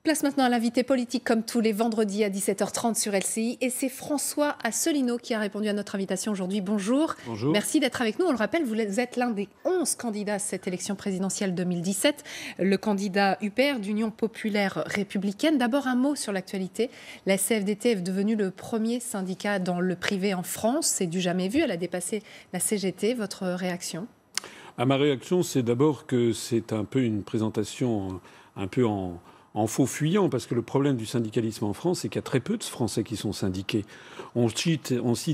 Place maintenant à l'invité politique comme tous les vendredis à 17h30 sur LCI. Et c'est François Asselineau qui a répondu à notre invitation aujourd'hui. Bonjour. Bonjour. Merci d'être avec nous. On le rappelle, vous êtes l'un des 11 candidats à cette élection présidentielle 2017. Le candidat UPR d'Union populaire républicaine. D'abord un mot sur l'actualité. La CFDT est devenue le premier syndicat dans le privé en France. C'est du jamais vu. Elle a dépassé la CGT. Votre réaction ? Ma réaction, c'est d'abord que c'est un peu une présentation un peu en faux fuyant, parce que le problème du syndicalisme en France, c'est qu'il y a très peu de Français qui sont syndiqués. On cite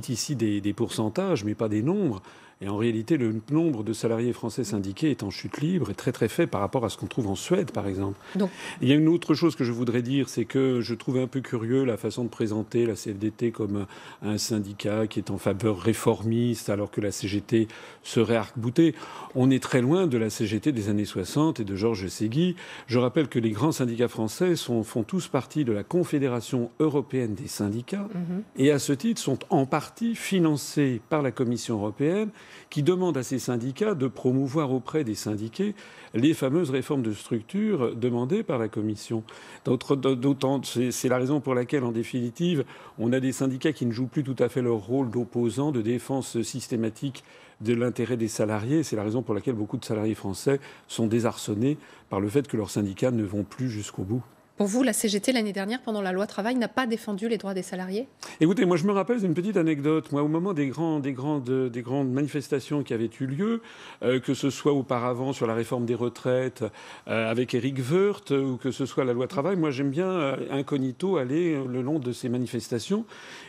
ici des pourcentages, mais pas des nombres. Et en réalité, le nombre de salariés français syndiqués est en chute libre et très très faible par rapport à ce qu'on trouve en Suède, par exemple. Donc... Il y a une autre chose que je voudrais dire, c'est que je trouve un peu curieux la façon de présenter la CFDT comme un syndicat qui est en faveur réformiste, alors que la CGT serait arc-boutée. On est très loin de la CGT des années 60 et de Georges Séguy. Je rappelle que les grands syndicats français font tous partie de la Confédération européenne des syndicats et à ce titre sont en partie financés par la Commission européenne, qui demande à ces syndicats de promouvoir auprès des syndiqués les fameuses réformes de structure demandées par la Commission. D'autant, c'est la raison pour laquelle, en définitive, on a des syndicats qui ne jouent plus tout à fait leur rôle d'opposants, de défense systématique de l'intérêt des salariés. C'est la raison pour laquelle beaucoup de salariés français sont désarçonnés par le fait que leurs syndicats ne vont plus jusqu'au bout. Pour vous, la CGT, l'année dernière, pendant la loi travail, n'a pas défendu les droits des salariés ? Écoutez, moi je me rappelle d'une petite anecdote. Moi, au moment des grandes manifestations qui avaient eu lieu, que ce soit auparavant sur la réforme des retraites avec Éric Woerth, ou que ce soit la loi travail, moi j'aime bien incognito aller le long de ces manifestations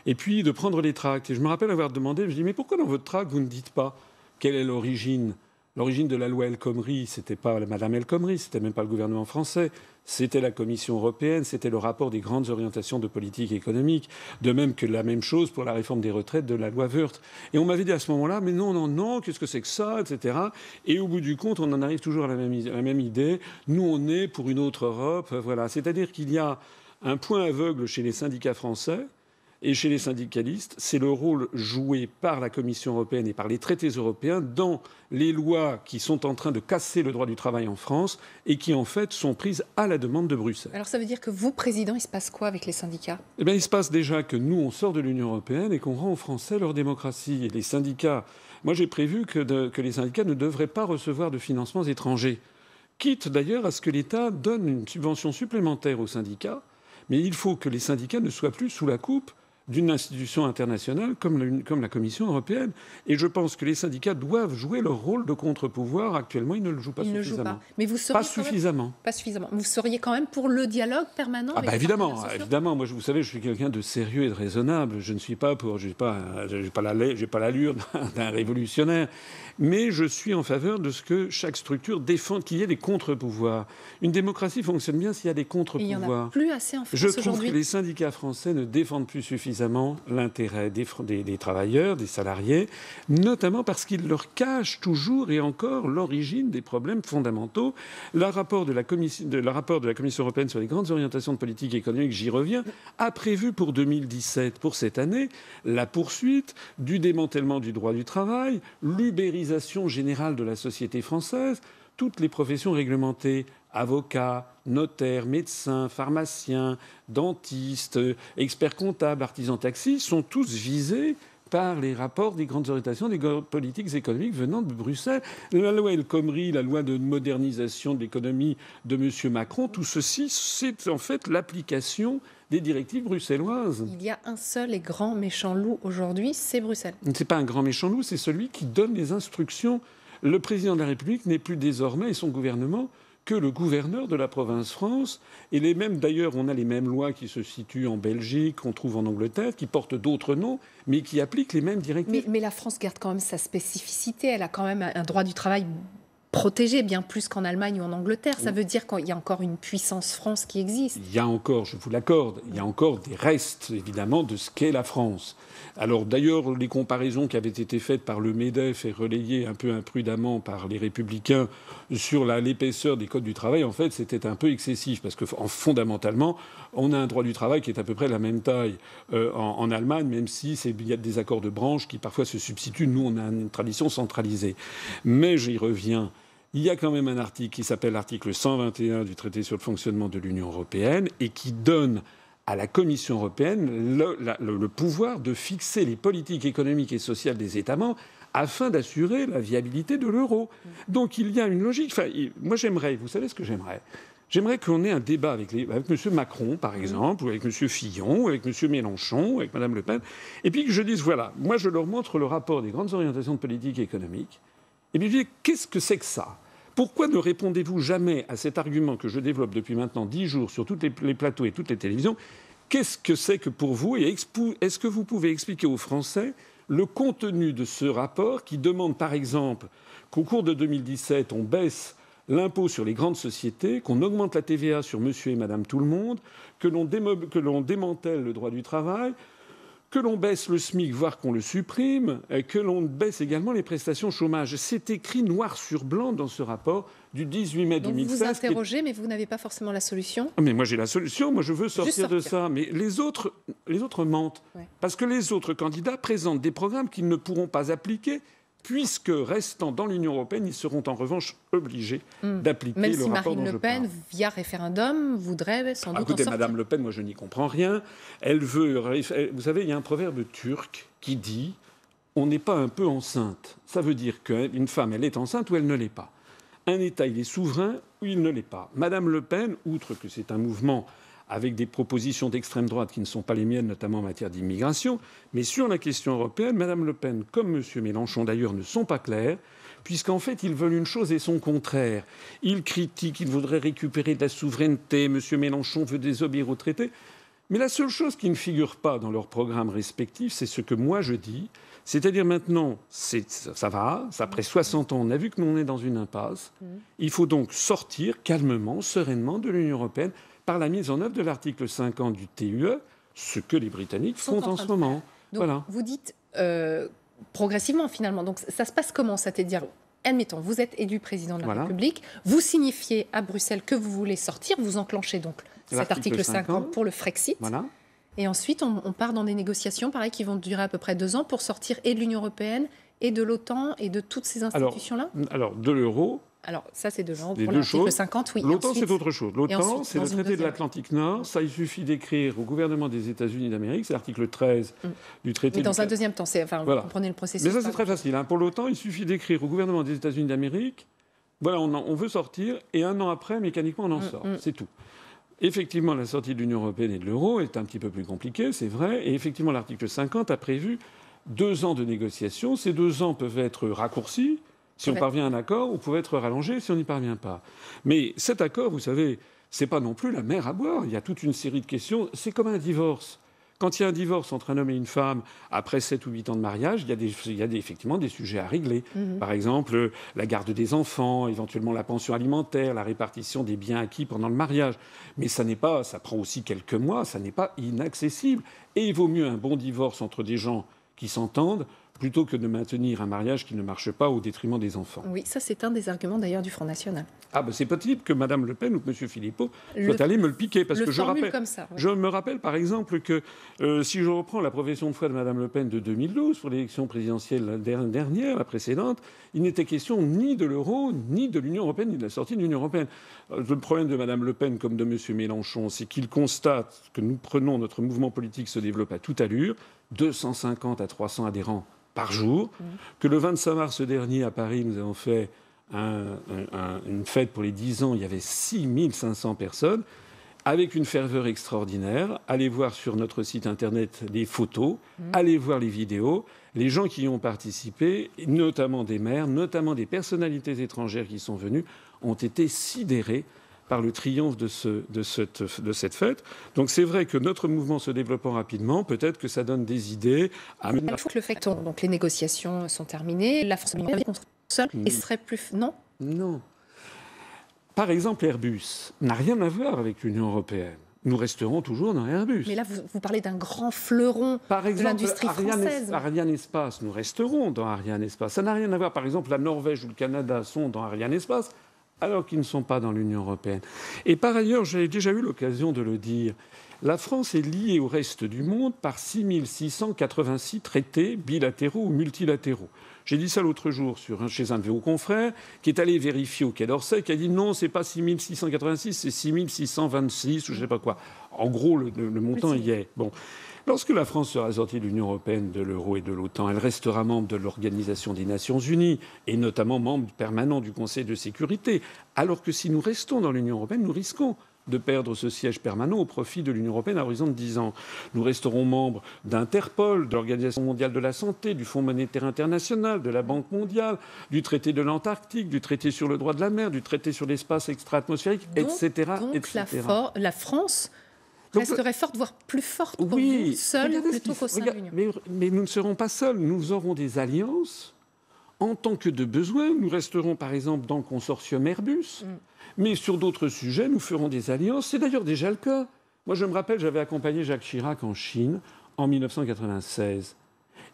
et puis de prendre les tracts. Et je me rappelle avoir demandé, je dis mais pourquoi dans votre tract vous ne dites pas quelle est l'origine ? L'origine de la loi El Khomri, c'était pas Madame El Khomri, c'était même pas le gouvernement français, c'était la Commission européenne, c'était le rapport des grandes orientations de politique économique, de même que la même chose pour la réforme des retraites de la loi Woerth. Et on m'avait dit à ce moment-là, mais non, qu'est-ce que c'est que ça, etc. Et au bout du compte, on en arrive toujours à la même idée. Nous, on est pour une autre Europe, voilà. C'est-à-dire qu'il y a un point aveugle chez les syndicats français. Et chez les syndicalistes, c'est le rôle joué par la Commission européenne et par les traités européens dans les lois qui sont en train de casser le droit du travail en France et qui, en fait, sont prises à la demande de Bruxelles. Alors ça veut dire que vous, président, il se passe quoi avec les syndicats ? Eh bien, il se passe déjà que nous, on sort de l'Union européenne et qu'on rend aux Français leur démocratie. Et les syndicats... Moi, j'ai prévu que les syndicats ne devraient pas recevoir de financements étrangers. Quitte d'ailleurs à ce que l'État donne une subvention supplémentaire aux syndicats. Mais il faut que les syndicats ne soient plus sous la coupe d'une institution internationale comme la Commission européenne. Et je pense que les syndicats doivent jouer leur rôle de contre-pouvoir. Actuellement, ils ne le jouent pas suffisamment. Mais vous seriez pas suffisamment. Pas suffisamment. Vous seriez quand même pour le dialogue permanent avec évidemment. Moi, vous savez, je suis quelqu'un de sérieux et de raisonnable. Je ne suis pas pour... J'ai pas l'allure d'un révolutionnaire. Mais je suis en faveur de ce que chaque structure défende, qu'il y ait des contre-pouvoirs. Une démocratie fonctionne bien s'il y a des contre-pouvoirs. Il n'y en a plus assez en France aujourd'hui. Je trouve que les syndicats français ne défendent plus suffisamment l'intérêt des travailleurs, des salariés, notamment parce qu'ils leur cachent toujours et encore l'origine des problèmes fondamentaux. Le rapport de la Commission européenne sur les grandes orientations de politique économique, j'y reviens, a prévu pour 2017, pour cette année, la poursuite du démantèlement du droit du travail, l'ubérisation générale de la société française, toutes les professions réglementées, avocats, notaires, médecins, pharmaciens, dentistes, experts comptables, artisans taxis, sont tous visés par les rapports des grandes orientations des politiques économiques venant de Bruxelles. La loi El Khomri, la loi de modernisation de l'économie de M. Macron, tout ceci, c'est en fait l'application des directives bruxelloises. Il y a un seul et grand méchant loup aujourd'hui, c'est Bruxelles. Ce n'est pas un grand méchant loup, c'est celui qui donne les instructions. Le président de la République n'est plus désormais, et son gouvernement, que le gouverneur de la province France. Et d'ailleurs, on a les mêmes lois qui se situent en Belgique, qu'on trouve en Angleterre, qui portent d'autres noms, mais qui appliquent les mêmes directives. Mais la France garde quand même sa spécificité. Elle a quand même un droit du travail protégé bien plus qu'en Allemagne ou en Angleterre. Ça veut dire qu'il y a encore une puissance France qui existe. Il y a encore, je vous l'accorde, il y a encore des restes, évidemment, de ce qu'est la France. Alors d'ailleurs, les comparaisons qui avaient été faites par le MEDEF et relayées un peu imprudemment par les Républicains sur l'épaisseur des codes du travail, en fait, c'était un peu excessif parce que fondamentalement, on a un droit du travail qui est à peu près la même taille en Allemagne, même si il y a des accords de branche qui parfois se substituent. Nous, on a une tradition centralisée. Mais j'y reviens. il y a quand même un article qui s'appelle l'article 121 du traité sur le fonctionnement de l'Union européenne et qui donne à la Commission européenne le pouvoir de fixer les politiques économiques et sociales des États membres afin d'assurer la viabilité de l'euro. Donc il y a une logique. Enfin, moi j'aimerais, vous savez ce que j'aimerais ? J'aimerais qu'on ait un débat avec M. Macron, par exemple, ou avec M. Fillon, ou avec M. Mélenchon, ou avec Mme Le Pen, et puis que je dise, voilà, moi je leur montre le rapport des grandes orientations de politique économique, et puis je dis, qu'est-ce que c'est que ça ? Pourquoi ne répondez-vous jamais à cet argument que je développe depuis maintenant 10 jours sur tous les plateaux et toutes les télévisions ? Qu'est-ce que c'est que pour vous ? Et est-ce que vous pouvez expliquer aux Français le contenu de ce rapport qui demande, par exemple, qu'au cours de 2017, on baisse l'impôt sur les grandes sociétés, qu'on augmente la TVA sur monsieur et madame tout le monde, que l'on démantèle le droit du travail, que l'on baisse le SMIC, voire qu'on le supprime, que l'on baisse également les prestations chômage. C'est écrit noir sur blanc dans ce rapport du 18 mai 2016. Vous vous interrogez, mais vous n'avez pas forcément la solution. Mais moi j'ai la solution, moi je veux sortir de ça. Mais les autres mentent. Ouais. Parce que les autres candidats présentent des programmes qu'ils ne pourront pas appliquer, puisque, restant dans l'Union européenne, ils seront en revanche obligés d'appliquer le rapport dont je parle. Même si Marine Le Pen, via référendum, voudrait sans doute écoutez, en sortir. Madame Le Pen, moi je n'y comprends rien. Elle veut... Vous savez, il y a un proverbe turc qui dit « on n'est pas un peu enceinte ». Ça veut dire qu'une femme, elle est enceinte ou elle ne l'est pas. Un État, il est souverain ou il ne l'est pas. Madame Le Pen, outre que c'est un mouvement avec des propositions d'extrême droite qui ne sont pas les miennes, notamment en matière d'immigration. Mais sur la question européenne, Mme Le Pen, comme M. Mélenchon d'ailleurs, ne sont pas clairs, puisqu'en fait, ils veulent une chose et son contraire. Ils critiquent, ils voudraient récupérer de la souveraineté, M. Mélenchon veut désobéir au traité. Mais la seule chose qui ne figure pas dans leurs programmes respectifs, c'est ce que moi je dis. C'est-à-dire maintenant, ça va, après 60 ans, on a vu que l'on est dans une impasse. Il faut donc sortir calmement, sereinement de l'Union européenne, par la mise en œuvre de l'article 50 du TUE, ce que les Britanniques font en ce moment. Donc, voilà. Vous dites progressivement, finalement. Donc, ça se passe comment ? C'est-à-dire, admettons, vous êtes élu président de la République, vous signifiez à Bruxelles que vous voulez sortir, vous enclenchez donc cet article 50 pour le Frexit. Voilà. Et ensuite, on part dans des négociations, pareil, qui vont durer à peu près 2 ans pour sortir et de l'Union européenne, et de l'OTAN, et de toutes ces institutions-là ? Alors, de l'euro... Alors, ça, c'est de l'euro pour l'article 50, oui. L'OTAN, c'est autre chose. L'OTAN, c'est le traité de l'Atlantique Nord. Ça, il suffit d'écrire au gouvernement des États-Unis d'Amérique. C'est l'article 13 du traité. Mais dans un deuxième temps, vous comprenez le processus. Mais ça, c'est très facile. Pour l'OTAN, il suffit d'écrire au gouvernement des États-Unis d'Amérique. Voilà, on veut sortir. Et un an après, mécaniquement, on en sort. C'est tout. Effectivement, la sortie de l'Union européenne et de l'euro est un petit peu plus compliquée, c'est vrai. Et effectivement, l'article 50 a prévu 2 ans de négociations. Ces 2 ans peuvent être raccourcis. Si on parvient à un accord, on peut être rallongé si on n'y parvient pas. Mais cet accord, vous savez, c'est pas non plus la mer à boire. Il y a toute une série de questions. C'est comme un divorce. Quand il y a un divorce entre un homme et une femme, après 7 ou 8 ans de mariage, il y a effectivement des sujets à régler. Par exemple, la garde des enfants, éventuellement la pension alimentaire, la répartition des biens acquis pendant le mariage. Mais ça prend aussi quelques mois, ça n'est pas inaccessible. Et il vaut mieux un bon divorce entre des gens qui s'entendent plutôt que de maintenir un mariage qui ne marche pas au détriment des enfants. Oui, ça c'est un des arguments d'ailleurs du Front National. Ah ben c'est possible que Mme Le Pen ou M. Philippot soient allés me le piquer. Parce que je me rappelle par exemple que si je reprends la profession de foi de Mme Le Pen de 2012 pour l'élection présidentielle dernière, la précédente, il n'était question ni de l'euro, ni de l'Union européenne, ni de la sortie de l'Union européenne. Le problème de Mme Le Pen comme de M. Mélenchon, c'est qu'ils constatent que notre mouvement politique se développe à toute allure, 250 à 300 adhérents par jour, que le 25 mars dernier à Paris, nous avons fait une fête pour les 10 ans, il y avait 6500 personnes, avec une ferveur extraordinaire. Allez voir sur notre site internet les photos, allez voir les vidéos. Les gens qui y ont participé, notamment des maires, notamment des personnalités étrangères qui sont venues, ont été sidérés par le triomphe de cette fête. Donc c'est vrai que notre mouvement se développant rapidement, peut-être que ça donne des idées. Donc les négociations sont terminées, la France est contre seule et serait plus... Non ? Non. Par exemple, Airbus n'a rien à voir avec l'Union européenne. Nous resterons toujours dans Airbus. Mais là, vous parlez d'un grand fleuron de l'industrie française. Ariane Espace, nous resterons dans Ariane Espace. Ça n'a rien à voir. Par exemple, la Norvège ou le Canada sont dans Ariane Espace. alors qu'ils ne sont pas dans l'Union européenne. Et par ailleurs, j'ai déjà eu l'occasion de le dire, la France est liée au reste du monde par 6686 traités bilatéraux ou multilatéraux. J'ai dit ça l'autre jour chez un de vos confrères qui est allé vérifier au Quai d'Orsay, qui a dit non, c'est pas 6686, c'est 6626 ou je sais pas quoi. En gros, le montant y est. Bon. Lorsque la France sera sortie de l'Union européenne, de l'euro et de l'OTAN, elle restera membre de l'Organisation des Nations Unies et notamment membre permanent du Conseil de sécurité. Alors que si nous restons dans l'Union européenne, nous risquons de perdre ce siège permanent au profit de l'Union européenne à horizon de 10 ans. Nous resterons membres d'Interpol, de l'Organisation mondiale de la santé, du Fonds monétaire international, de la Banque mondiale, du traité de l'Antarctique, du traité sur le droit de la mer, du traité sur l'espace extra-atmosphérique, etc. Donc la France resterait forte, voire plus forte pour vous, seule, plutôt qu'au sein de l'Union. Mais nous ne serons pas seuls. Nous aurons des alliances en tant que de besoin. Nous resterons, par exemple, dans le consortium Airbus. Mais sur d'autres sujets, nous ferons des alliances. C'est d'ailleurs déjà le cas. Moi, je me rappelle, j'avais accompagné Jacques Chirac en Chine en 1996.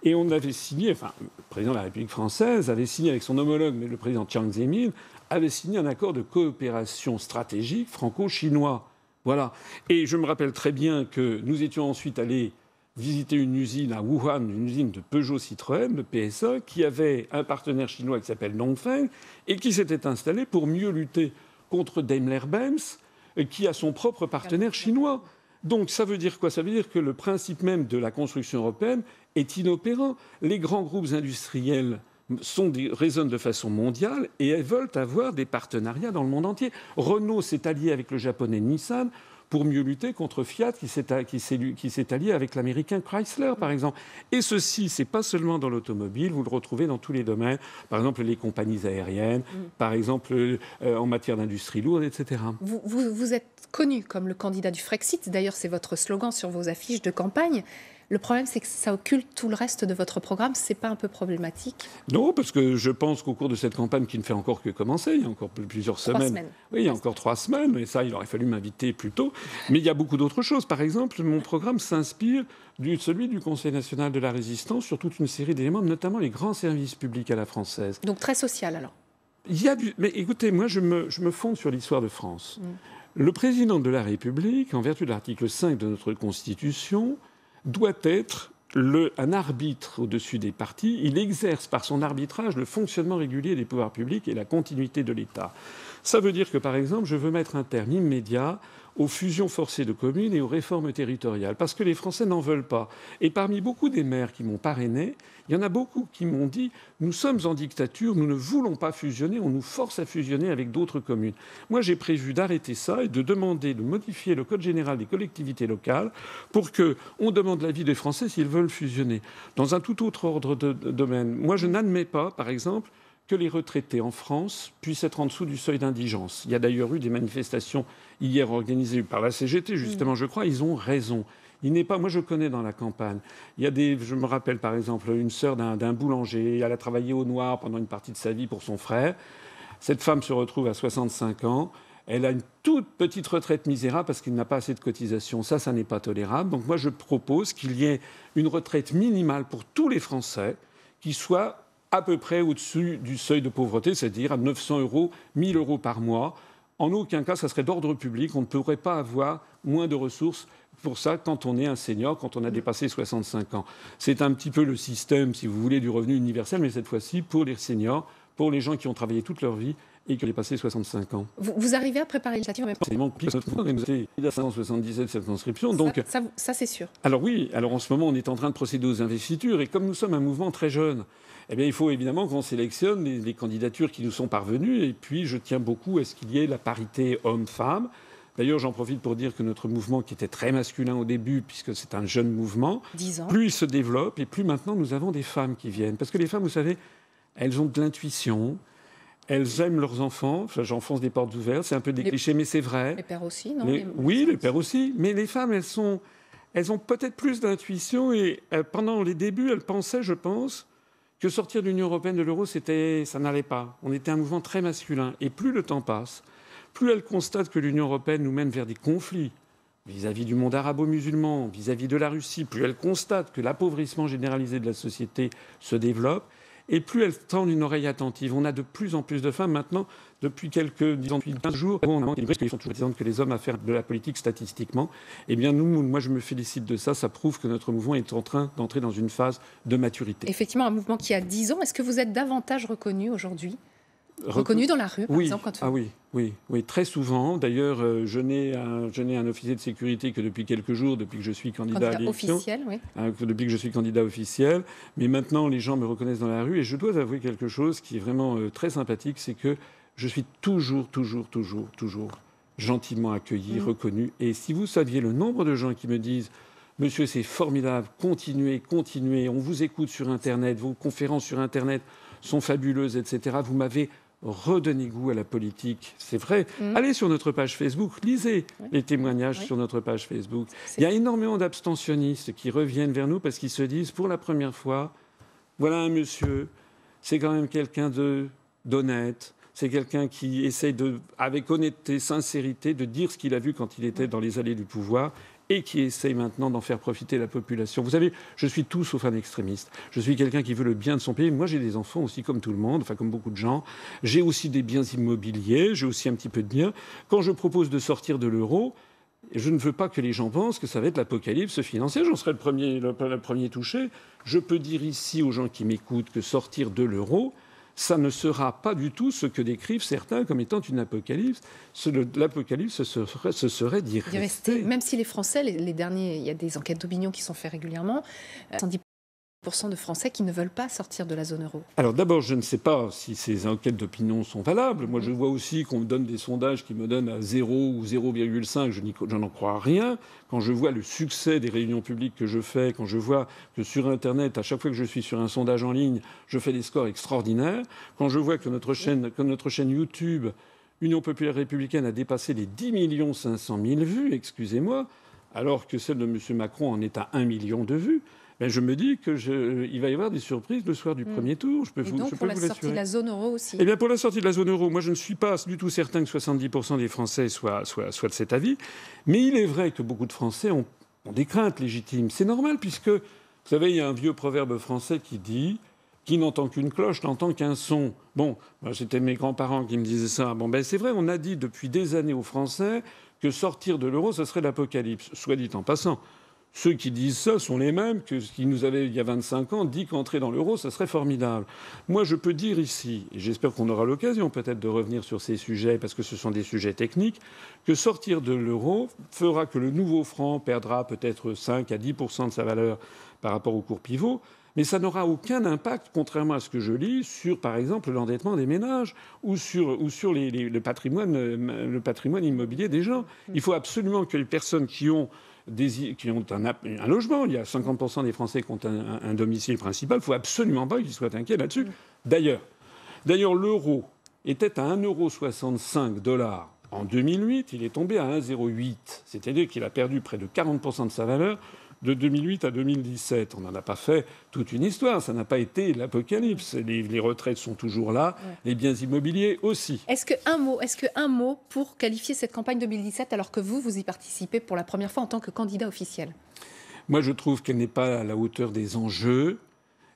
Et on avait signé, enfin, le président de la République française avait signé avec son homologue, mais le président Jiang Zemin, avait signé un accord de coopération stratégique franco-chinois. Voilà. Et je me rappelle très bien que nous étions ensuite allés visiter une usine à Wuhan, une usine de Peugeot Citroën, de PSA, qui avait un partenaire chinois qui s'appelle Dongfeng et qui s'était installé pour mieux lutter contre Daimler-Benz, qui a son propre partenaire chinois. Donc ça veut dire quoi? Ça veut dire que le principe même de la construction européenne est inopérant. Les grands groupes industriels raisonnent de façon mondiale et elles veulent avoir des partenariats dans le monde entier. Renault s'est allié avec le japonais Nissan pour mieux lutter contre Fiat qui s'est allié avec l'américain Chrysler, par exemple. Et ceci, c'est pas seulement dans l'automobile, vous le retrouvez dans tous les domaines, par exemple les compagnies aériennes, par exemple en matière d'industrie lourde, etc. Vous êtes connu comme le candidat du Frexit, d'ailleurs c'est votre slogan sur vos affiches de campagne. Le problème, c'est que ça occulte tout le reste de votre programme. C'est pas un peu problématique? Non, parce que je pense qu'au cours de cette campagne qui ne fait encore que commencer, il y a encore plusieurs semaines. Oui, il y a encore 3 semaines, et ça, il aurait fallu m'inviter plus tôt. Mais il y a beaucoup d'autres choses. Par exemple, mon programme s'inspire de celui du Conseil national de la résistance sur toute une série d'éléments, notamment les grands services publics à la française. Donc très social, alors? Mais écoutez, moi, je me fonde sur l'histoire de France. Le président de la République, en vertu de l'article 5 de notre Constitution, doit être un arbitre au-dessus des partis. Il exerce par son arbitrage le fonctionnement régulier des pouvoirs publics et la continuité de l'État. Ça veut dire que, par exemple, je veux mettre un terme immédiat aux fusions forcées de communes et aux réformes territoriales, parce que les Français n'en veulent pas. Et parmi beaucoup des maires qui m'ont parrainé, il y en a beaucoup qui m'ont dit « Nous sommes en dictature, nous ne voulons pas fusionner, on nous force à fusionner avec d'autres communes ». Moi, j'ai prévu d'arrêter ça et de demander de modifier le Code général des collectivités locales pour qu'on demande l'avis des Français s'ils veulent fusionner. Dans un tout autre ordre de domaine, moi, je n'admets pas, par exemple, que les retraités en France puissent être en dessous du seuil d'indigence. Il y a d'ailleurs eu des manifestations hier organisées par la CGT, justement, je crois, ils ont raison. Il n'est pas, moi je connais dans la campagne, je me rappelle par exemple une sœur d'un boulanger, elle a travaillé au noir pendant une partie de sa vie pour son frère. Cette femme se retrouve à 65 ans, elle a une toute petite retraite misérable parce qu'il n'a pas assez de cotisations. Ça n'est pas tolérable. Donc moi je propose qu'il y ait une retraite minimale pour tous les Français qui soit à peu près au-dessus du seuil de pauvreté, c'est-à-dire à 900 €, 1 000 € par mois. En aucun cas, ça serait d'ordre public. On ne pourrait pas avoir moins de ressources pour ça quand on est un senior, quand on a dépassé 65 ans. C'est un petit peu le système, si vous voulez, du revenu universel, mais cette fois-ci pour les seniors, pour les gens qui ont travaillé toute leur vie et qui ont dépassé 65 ans. Vous arrivez à préparer les législatives en même temps? C'est compliqué, il y a 577 circonscriptions. Donc, ça c'est sûr. Alors oui, alors en ce moment, on est en train de procéder aux investitures. Et comme nous sommes un mouvement très jeune, eh bien, il faut évidemment qu'on sélectionne les candidatures qui nous sont parvenues. Et puis, je tiens beaucoup à ce qu'il y ait la parité homme-femme. D'ailleurs, j'en profite pour dire que notre mouvement, qui était très masculin au début, puisque c'est un jeune mouvement, 10 ans. Plus il se développe et plus maintenant nous avons des femmes qui viennent. Parce que les femmes, vous savez, elles ont de l'intuition, elles aiment leurs enfants. Enfin, j'enfonce des portes ouvertes, c'est un peu des clichés, mais c'est vrai. Les pères aussi, non? Oui, les pères aussi. Mais les femmes, elles ont peut-être plus d'intuition et pendant les débuts, elles pensaient, je pense, que sortir de l'Union européenne, de l'euro, ça n'allait pas. On était un mouvement très masculin. Et plus le temps passe, plus elles constatent que l'Union européenne nous mène vers des conflits vis-à-vis du monde arabo-musulman, vis-à-vis de la Russie, plus elles constatent que l'appauvrissement généralisé de la société se développe, et plus elles tendent une oreille attentive. On a de plus en plus de femmes maintenant, depuis depuis 15 jours, on a qu'ils sont toujours présentes que les hommes à faire de la politique statistiquement. Eh bien, moi, je me félicite de ça. Ça prouve que notre mouvement est en train d'entrer dans une phase de maturité. Effectivement, un mouvement qui a 10 ans. Est-ce que vous êtes davantage reconnu aujourd'hui ? Reconnu dans la rue, par exemple Oui, très souvent. D'ailleurs, je n'ai un officier de sécurité que depuis quelques jours, depuis que je suis candidat à l'élection. Officiel, oui. Depuis que je suis candidat officiel. Mais maintenant, les gens me reconnaissent dans la rue. Et je dois avouer quelque chose qui est vraiment très sympathique, c'est que je suis toujours gentiment accueilli, reconnu. Et si vous saviez le nombre de gens qui me disent « Monsieur, c'est formidable, continuez, on vous écoute sur Internet, vos conférences sur Internet sont fabuleuses, etc. » Vous m'avez redonner goût à la politique. C'est vrai. Allez sur notre page Facebook, lisez les témoignages sur notre page Facebook. Il y a énormément d'abstentionnistes qui reviennent vers nous parce qu'ils se disent, pour la première fois, voilà un monsieur, c'est quand même quelqu'un d'honnête, c'est quelqu'un qui essaye avec honnêteté, sincérité, de dire ce qu'il a vu quand il était dans les allées du pouvoir et qui essaye maintenant d'en faire profiter la population. Vous savez, je suis tout sauf un extrémiste. Je suis quelqu'un qui veut le bien de son pays. Moi, j'ai des enfants aussi, comme tout le monde, enfin comme beaucoup de gens. J'ai aussi des biens immobiliers, j'ai aussi un petit peu de biens. Quand je propose de sortir de l'euro, je ne veux pas que les gens pensent que ça va être l'apocalypse financière. J'en serai le premier touché. Je peux dire ici aux gens qui m'écoutent que sortir de l'euro, ça ne sera pas du tout ce que décrivent certains comme étant une apocalypse. L'apocalypse, ce serait d'y rester. Même si les Français, les derniers, il y a des enquêtes d'opinion qui sont faites régulièrement, 70% de Français qui ne veulent pas sortir de la zone euro. Alors d'abord, je ne sais pas si ces enquêtes d'opinion sont valables. Moi, je vois aussi qu'on me donne des sondages qui me donnent à 0 ou 0,5. Je n'en crois à rien. Quand je vois le succès des réunions publiques que je fais, quand je vois que sur Internet, à chaque fois que je suis sur un sondage en ligne, je fais des scores extraordinaires, quand je vois que notre chaîne YouTube, Union populaire républicaine, a dépassé les 10 500 000 vues, excusez-moi, alors que celle de M. Macron en est à 1 million de vues, ben je me dis qu'il va y avoir des surprises le soir du premier tour. Pour la sortie de la zone euro aussi. Eh bien, pour la sortie de la zone euro, moi, je ne suis pas du tout certain que 70% des Français soient de cet avis. Mais il est vrai que beaucoup de Français ont des craintes légitimes. C'est normal, puisque, vous savez, il y a un vieux proverbe français qui dit « Qui n'entend qu'une cloche n'entend qu'un son ». Bon, c'était mes grands-parents qui me disaient ça. Bon, ben c'est vrai, on a dit depuis des années aux Français que sortir de l'euro, ce serait l'apocalypse. Soit dit en passant. Ceux qui disent ça sont les mêmes qui nous avaient, il y a 25 ans, dit qu'entrer dans l'euro, ça serait formidable. Moi, je peux dire ici, et j'espère qu'on aura l'occasion peut-être de revenir sur ces sujets, parce que ce sont des sujets techniques, que sortir de l'euro fera que le nouveau franc perdra peut-être 5 à 10% de sa valeur par rapport au cours pivot, mais ça n'aura aucun impact, contrairement à ce que je lis, sur, par exemple, l'endettement des ménages ou sur le patrimoine immobilier des gens. Il faut absolument que les personnes qui ont un logement, il y a 50% des Français qui ont un domicile principal, il ne faut absolument pas qu'ils soient inquiets là-dessus. D'ailleurs, l'euro était à 1,65 € en 2008, il est tombé à 1,08 €. C'est-à-dire qu'il a perdu près de 40% de sa valeur de 2008 à 2017. On n'en a pas fait toute une histoire, ça n'a pas été l'apocalypse. Les retraites sont toujours là, les biens immobiliers aussi. Est-ce qu'un mot pour qualifier cette campagne 2017 alors que vous y participez pour la première fois en tant que candidat officiel ? Moi, je trouve qu'elle n'est pas à la hauteur des enjeux.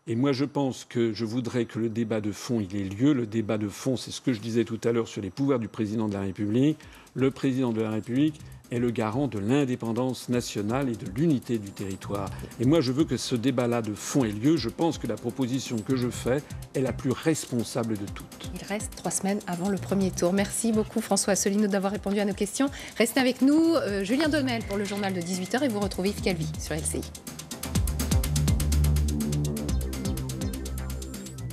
Et moi, je pense que je voudrais que le débat de fond, il ait lieu. Le débat de fond, c'est ce que je disais tout à l'heure sur les pouvoirs du président de la République. Le président de la République est le garant de l'indépendance nationale et de l'unité du territoire. Et moi, je veux que ce débat-là de fond ait lieu. Je pense que la proposition que je fais est la plus responsable de toutes. Il reste 3 semaines avant le premier tour. Merci beaucoup François Asselineau d'avoir répondu à nos questions. Restez avec nous. Julien Domel pour le journal de 18h et vous retrouvez Yves Calvi sur LCI.